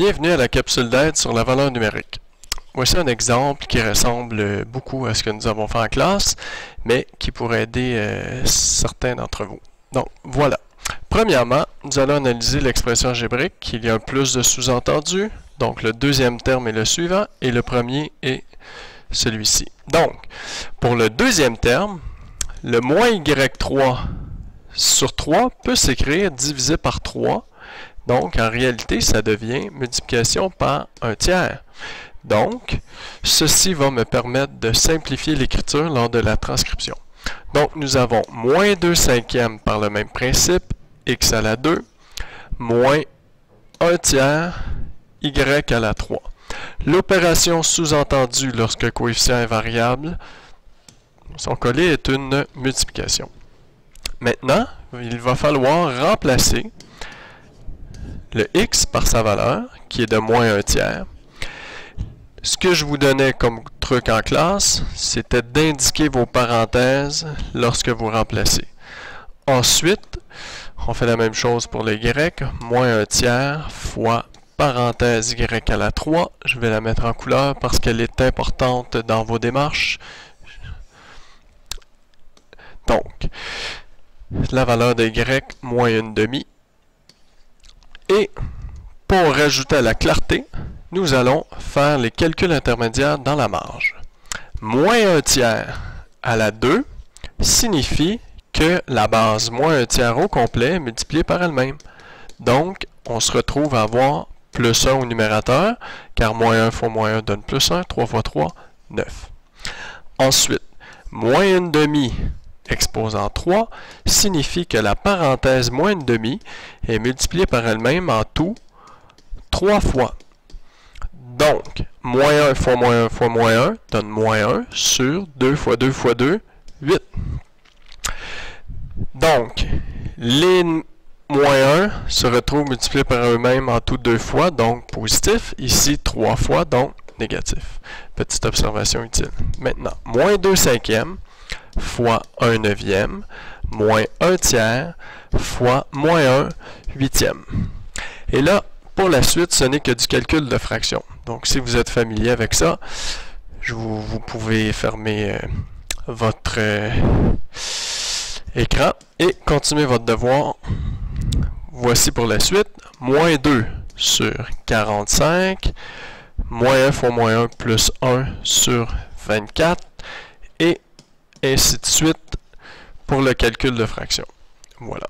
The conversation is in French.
Bienvenue à la capsule d'aide sur la valeur numérique. Voici un exemple qui ressemble beaucoup à ce que nous avons fait en classe, mais qui pourrait aider certains d'entre vous. Donc, voilà. Premièrement, nous allons analyser l'expression algébrique. Il y a un plus de sous-entendu. Donc, le deuxième terme est le suivant et le premier est celui-ci. Donc, pour le deuxième terme, le moins y3 sur 3 peut s'écrire divisé par 3. Donc, en réalité, ça devient multiplication par un tiers. Donc, ceci va me permettre de simplifier l'écriture lors de la transcription. Donc, nous avons moins 2 cinquièmes par le même principe, x à la 2, moins 1 tiers, y à la 3. L'opération sous-entendue lorsque le coefficient est variable, son collé est une multiplication. Maintenant, il va falloir remplacer le x par sa valeur, qui est de moins 1 tiers. Ce que je vous donnais comme truc en classe, c'était d'indiquer vos parenthèses lorsque vous remplacez. Ensuite, on fait la même chose pour le y, moins 1 tiers fois parenthèse y à la 3. Je vais la mettre en couleur parce qu'elle est importante dans vos démarches. Donc, la valeur de y, moins 1/2. Et pour rajouter à la clarté, nous allons faire les calculs intermédiaires dans la marge. Moins 1 tiers à la 2 signifie que la base moins 1 tiers au complet est multipliée par elle-même. Donc, on se retrouve à avoir plus 1 au numérateur, car moins 1 fois moins 1 donne plus 1, 3 fois 3, 9. Ensuite, moins 1/2 exposant 3 signifie que la parenthèse moins 1/2 est multipliée par elle-même en tout 3 fois. Donc, moins 1 fois moins 1 fois moins 1 donne moins 1 sur 2 fois 2 fois 2, 8. Donc, les moins 1 se retrouvent multipliés par eux-mêmes en tout 2 fois, donc positif. Ici, 3 fois, donc négatif. Petite observation utile. Maintenant, moins 2 cinquièmes fois 1 neuvième, moins 1 tiers, fois moins 1 huitième. Et là, pour la suite, ce n'est que du calcul de fraction. Donc, si vous êtes familier avec ça, vous pouvez fermer votre écran et continuer votre devoir. Voici pour la suite. Moins 2 sur 45, moins 1 fois moins 1 plus 1 sur 24, et ainsi de suite pour le calcul de fraction. Voilà.